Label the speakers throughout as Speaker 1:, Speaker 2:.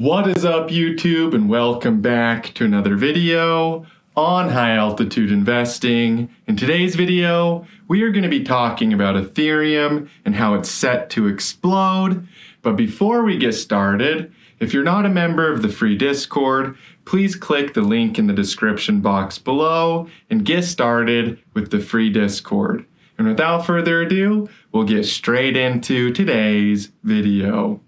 Speaker 1: What is up, YouTube, and welcome back to another video on high altitude investing. In today's video, we are going to be talking about Ethereum and how it's set to explode. But before we get started, if you're not a member of the free Discord, please click the link in the description box below and get started with the free Discord. And without further ado, we'll get straight into today's video.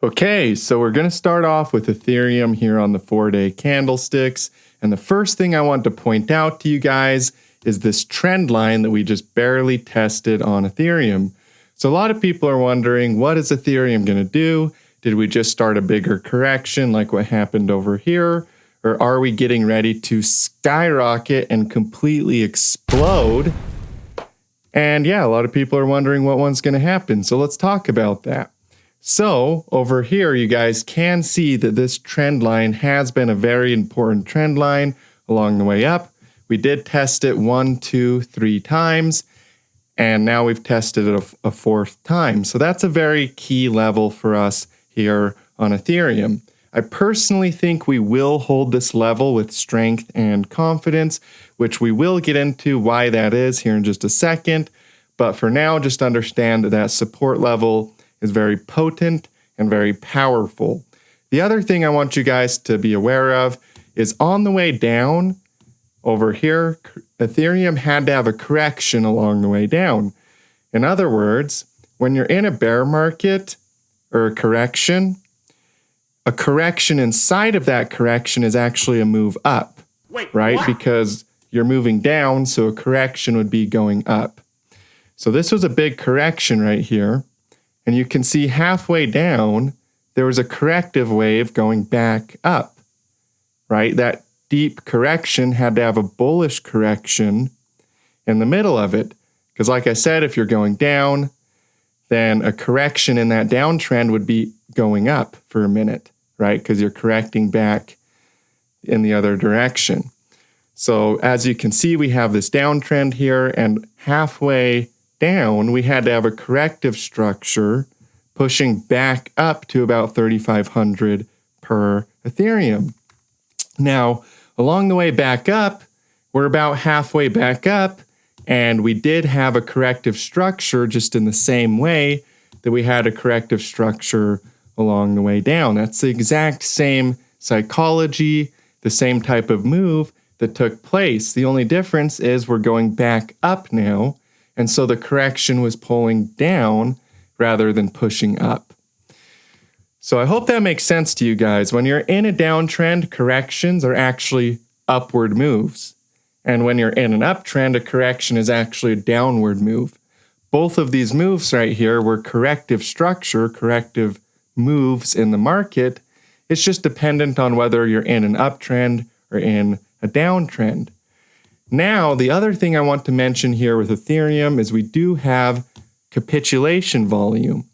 Speaker 1: Okay, so we're going to start off with Ethereum here on the 4-day candlesticks. And the first thing I want to point out to you guys is this trend line that we just barely tested on Ethereum. So a lot of people are wondering, what is Ethereum going to do? Did we just start a bigger correction like what happened over here? Or are we getting ready to skyrocket and completely explode? And yeah, a lot of people are wondering what one's going to happen. So let's talk about that. So over here, you guys can see that this trend line has been a very important trend line along the way up. We did test it 1, 2, 3 times, and now we've tested it a fourth time. So that's a very key level for us here on Ethereum. I personally think we will hold this level with strength and confidence, which we will get into why that is here in just a second. But for now, just understand that that support level is very potent and very powerful. The other thing I want you guys to be aware of is on the way down over here, Ethereum had to have a correction along the way down. In other words, when you're in a bear market or a correction inside of that correction is actually a move up, right? What? Because you're moving down, so a correction would be going up. So this was a big correction right here. And you can see halfway down, there was a corrective wave going back up, right? That deep correction had to have a bullish correction in the middle of it. Because like I said, if you're going down, then a correction in that downtrend would be going up for a minute, right? Because you're correcting back in the other direction. So as you can see, we have this downtrend here, and halfway down, we had to have a corrective structure pushing back up to about 3,500 per Ethereum. Now, along the way back up, we're about halfway back up, and we did have a corrective structure just in the same way that we had a corrective structure along the way down. That's the exact same psychology, the same type of move that took place. The only difference is we're going back up now. And so the correction was pulling down rather than pushing up. So I hope that makes sense to you guys. When you're in a downtrend, corrections are actually upward moves. And when you're in an uptrend, a correction is actually a downward move. Both of these moves right here were corrective structure, corrective moves in the market. It's just dependent on whether you're in an uptrend or in a downtrend. Now, the other thing I want to mention here with Ethereum is we do have capitulation volume.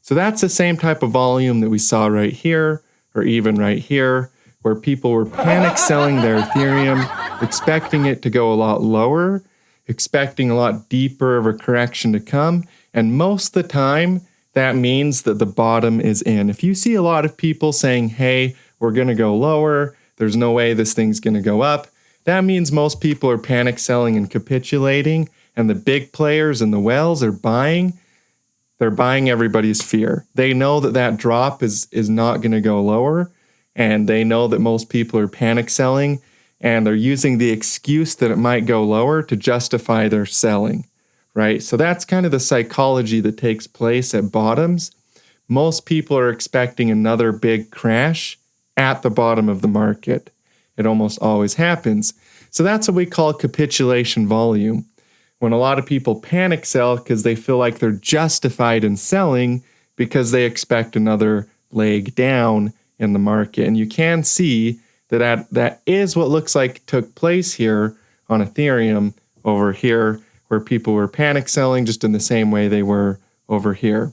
Speaker 1: So that's the same type of volume that we saw right here, or even right here, where people were panic selling their Ethereum, expecting it to go a lot lower, expecting a lot deeper of a correction to come. And most of the time, that means that the bottom is in. If you see a lot of people saying, hey, we're going to go lower, there's no way this thing's going to go up, that means most people are panic selling and capitulating, and the big players and the whales are buying. They're buying everybody's fear. They know that that drop is not going to go lower, and they know that most people are panic selling, and they're using the excuse that it might go lower to justify their selling, right? So that's kind of the psychology that takes place at bottoms. Most people are expecting another big crash at the bottom of the market. It almost always happens. So that's what we call capitulation volume. When a lot of people panic sell because they feel like they're justified in selling because they expect another leg down in the market. And you can see that is what looks like took place here on Ethereum over here, where people were panic selling just in the same way they were over here.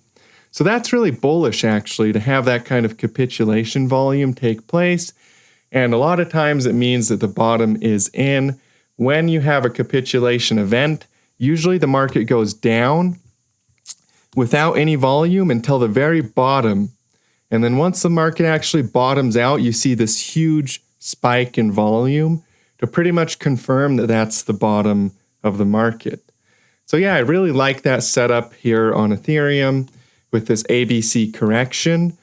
Speaker 1: So that's really bullish, actually, to have that kind of capitulation volume take place. And a lot of times it means that the bottom is in. When you have a capitulation event, usually the market goes down without any volume until the very bottom. And then once the market actually bottoms out, you see this huge spike in volume to pretty much confirm that that's the bottom of the market. So yeah, I really like that setup here on Ethereum with this ABC correction.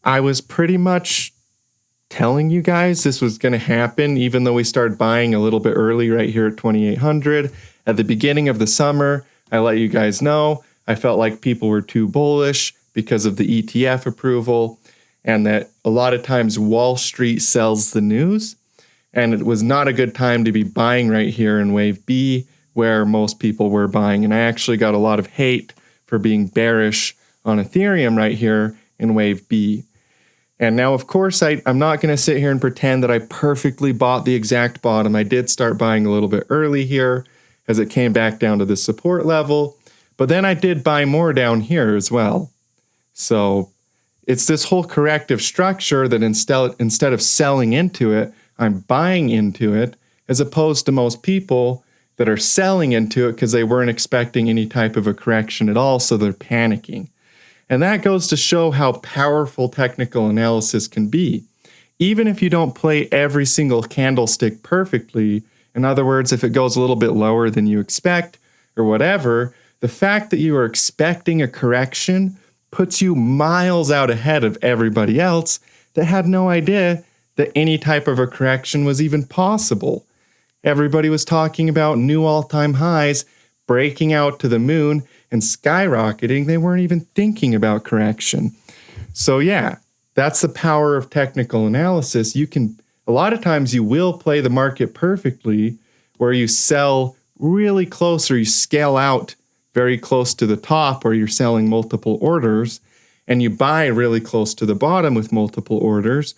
Speaker 1: I was pretty much telling you guys this was going to happen, even though we started buying a little bit early right here at 2,800. At the beginning of the summer, I let you guys know I felt like people were too bullish because of the ETF approval, and that a lot of times Wall Street sells the news, and it was not a good time to be buying right here in wave B where most people were buying. And I actually got a lot of hate for being bearish on Ethereum right here in wave B. And now, of course, I'm not going to sit here and pretend that I perfectly bought the exact bottom. I did start buying a little bit early here as it came back down to the support level, but then I did buy more down here as well. So it's this whole corrective structure that instead of selling into it, I'm buying into it, as opposed to most people that are selling into it because they weren't expecting any type of a correction at all, so they're panicking. And that goes to show how powerful technical analysis can be. Even if you don't play every single candlestick perfectly, in other words, if it goes a little bit lower than you expect or whatever, the fact that you are expecting a correction puts you miles out ahead of everybody else that had no idea that any type of a correction was even possible. Everybody was talking about new all-time highs, breaking out to the moon and skyrocketing. They weren't even thinking about correction. So yeah, that's the power of technical analysis. A lot of times you will play the market perfectly where you sell really close or you scale out very close to the top, or you're selling multiple orders, and you buy really close to the bottom with multiple orders.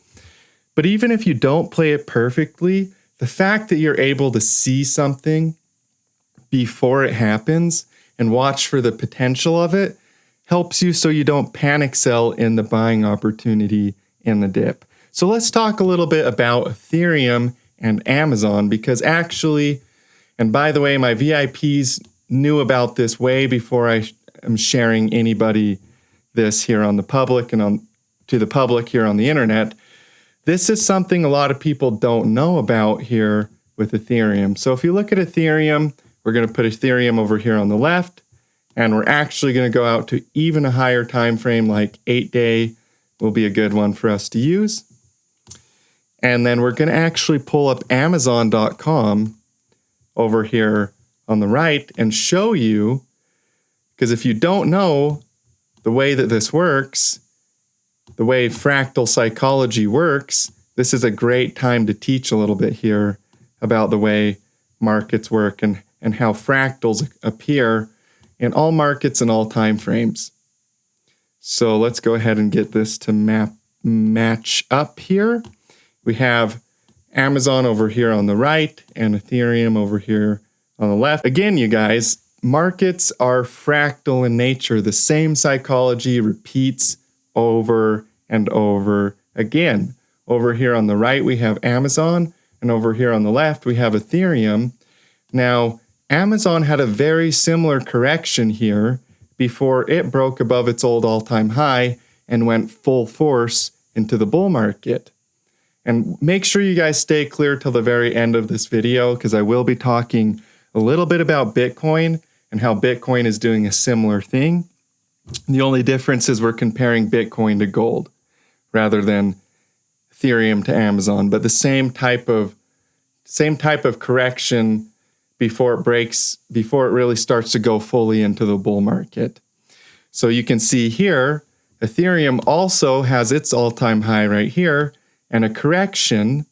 Speaker 1: But even if you don't play it perfectly, the fact that you're able to see something before it happens and watch for the potential of it helps you so you don't panic sell in the buying opportunity in the dip. So let's talk a little bit about Ethereum and Amazon, because actually, and by the way, my VIPs knew about this way before I am sharing anybody this here on the public and to the public here on the internet. This is something a lot of people don't know about here with Ethereum. So if you look at Ethereum, we're going to put Ethereum over here on the left, and we're actually going to go out to even a higher time frame, like 8-day will be a good one for us to use. And then we're going to actually pull up Amazon.com over here on the right and show you, because if you don't know the way that this works, the way fractal psychology works, this is a great time to teach a little bit here about the way markets work and how fractals appear in all markets and all time frames. So let's go ahead and get this to match up here. We have Amazon over here on the right and Ethereum over here on the left. Again, you guys, markets are fractal in nature. The same psychology repeats over and over again. Over here on the right, we have Amazon, and over here on the left, we have Ethereum. Now, Amazon had a very similar correction here before it broke above its old all-time high and went full force into the bull market. And make sure you guys stay clear till the very end of this video, because I will be talking a little bit about Bitcoin and how Bitcoin is doing a similar thing. The only difference is we're comparing Bitcoin to gold rather than Ethereum to Amazon, but the same type of correction before it really starts to go fully into the bull market. So you can see here, Ethereum also has its all-time high right here, and a correction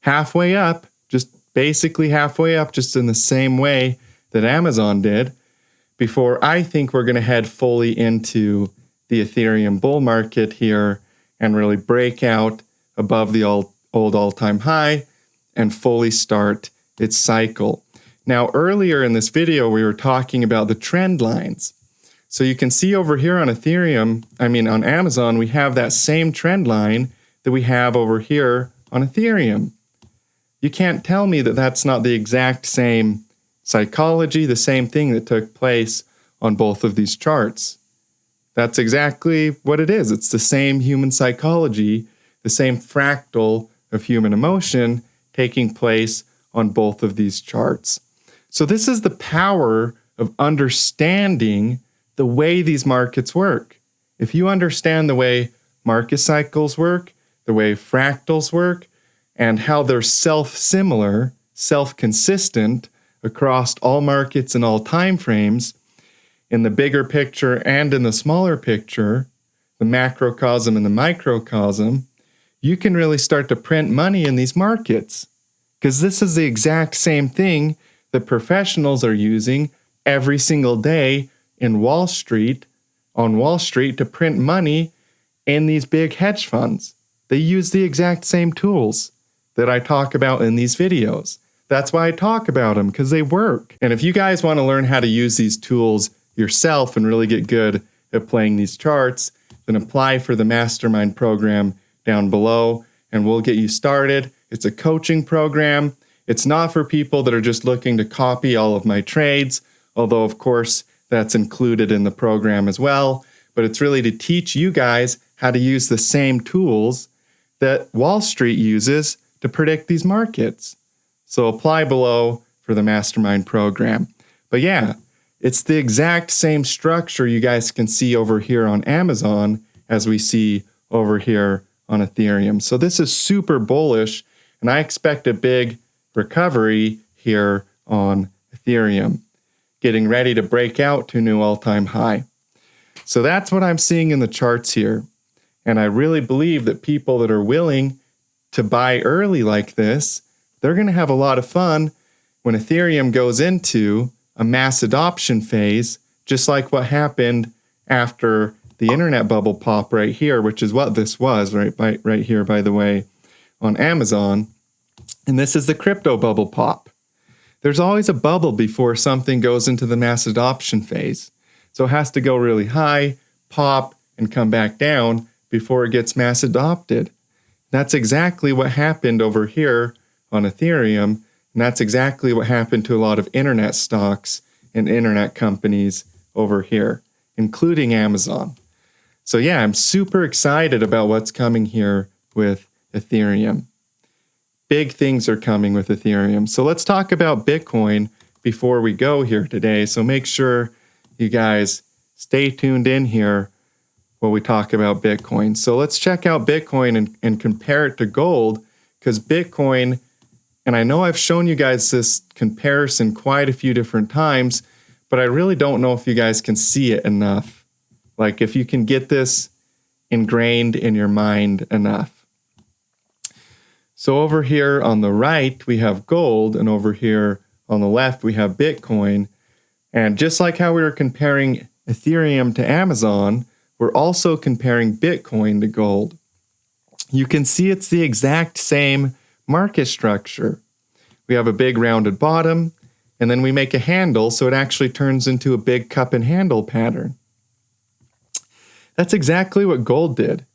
Speaker 1: halfway up, just basically halfway up, just in the same way that Amazon did, before I think we're going to head fully into the Ethereum bull market here and really break out above the old all-time high and fully start its cycle. Now, earlier in this video, we were talking about the trend lines. So you can see over here on on Amazon, we have that same trend line that we have over here on Ethereum. You can't tell me that that's not the exact same psychology, the same thing that took place on both of these charts. That's exactly what it is. It's the same human psychology, the same fractal of human emotion taking place on both of these charts. So this is the power of understanding the way these markets work. If you understand the way market cycles work, the way fractals work, and how they're self-similar, self-consistent across all markets and all time frames, in the bigger picture and in the smaller picture, the macrocosm and the microcosm, you can really start to print money in these markets. Because this is the exact same thing that professionals are using every single day in Wall Street, on Wall Street, to print money in these big hedge funds. They use the exact same tools that I talk about in these videos. That's why I talk about them, because they work. And if you guys want to learn how to use these tools yourself and really get good at playing these charts, then apply for the mastermind program down below and we'll get you started. It's a coaching program. It's not for people that are just looking to copy all of my trades, although of course that's included in the program as well. But it's really to teach you guys how to use the same tools that Wall Street uses to predict these markets. So apply below for the mastermind program. But yeah, it's the exact same structure you guys can see over here on Amazon as we see over here on Ethereum. So this is super bullish, and I expect a big recovery here on Ethereum, getting ready to break out to a new all-time high. So that's what I'm seeing in the charts here. And I really believe that people that are willing to buy early like this, they're going to have a lot of fun when Ethereum goes into a mass adoption phase, just like what happened after the internet bubble pop right here, which is what this was right here, by the way, on Amazon. And this is the crypto bubble pop. There's always a bubble before something goes into the mass adoption phase. So it has to go really high, pop, and come back down before it gets mass adopted. That's exactly what happened over here on Ethereum. And that's exactly what happened to a lot of internet stocks and internet companies over here, including Amazon. So yeah, I'm super excited about what's coming here with Ethereum. Big things are coming with Ethereum. So let's talk about Bitcoin before we go here today. So make sure you guys stay tuned in here while we talk about Bitcoin. So let's check out Bitcoin and compare it to gold, because Bitcoin, and I know I've shown you guys this comparison quite a few different times, but I really don't know if you guys can see it enough. Like if you can get this ingrained in your mind enough. So over here on the right, we have gold, and over here on the left, we have Bitcoin. And just like how we were comparing Ethereum to Amazon, we're also comparing Bitcoin to gold. You can see it's the exact same market structure. We have a big rounded bottom, and then we make a handle, so it actually turns into a big cup and handle pattern. That's exactly what gold did.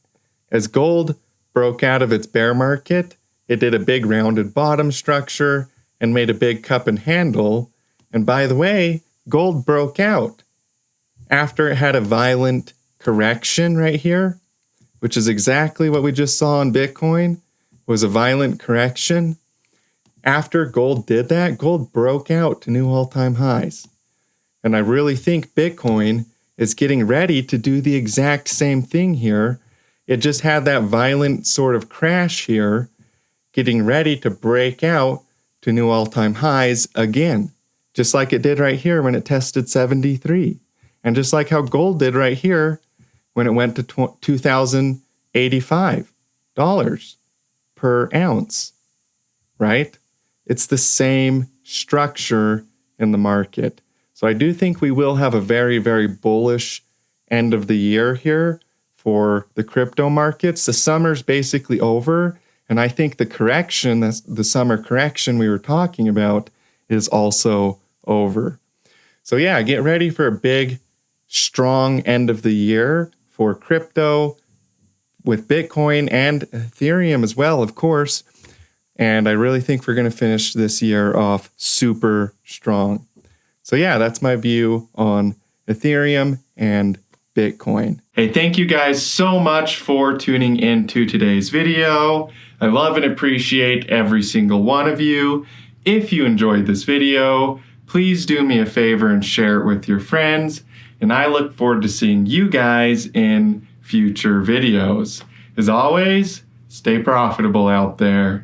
Speaker 1: As gold broke out of its bear market, it did a big rounded bottom structure and made a big cup and handle. And by the way, gold broke out after it had a violent correction right here, which is exactly what we just saw on Bitcoin, was a violent correction. After gold did that, gold broke out to new all-time highs. And I really think Bitcoin is getting ready to do the exact same thing here. It just had that violent sort of crash here, getting ready to break out to new all-time highs again, just like it did right here when it tested 73. And just like how gold did right here when it went to $2,085 per ounce, right? It's the same structure in the market. So I do think we will have a very, very bullish end of the year here for the crypto markets. The summer's basically over, and I think the correction, the summer correction we were talking about, is also over. So yeah, get ready for a big, strong end of the year for crypto with Bitcoin and Ethereum as well, of course. And I really think we're going to finish this year off super strong. So yeah, that's my view on Ethereum and Bitcoin. Hey, thank you guys so much for tuning into today's video. I love and appreciate every single one of you. If you enjoyed this video, please do me a favor and share it with your friends. And I look forward to seeing you guys in future videos. As always, stay profitable out there.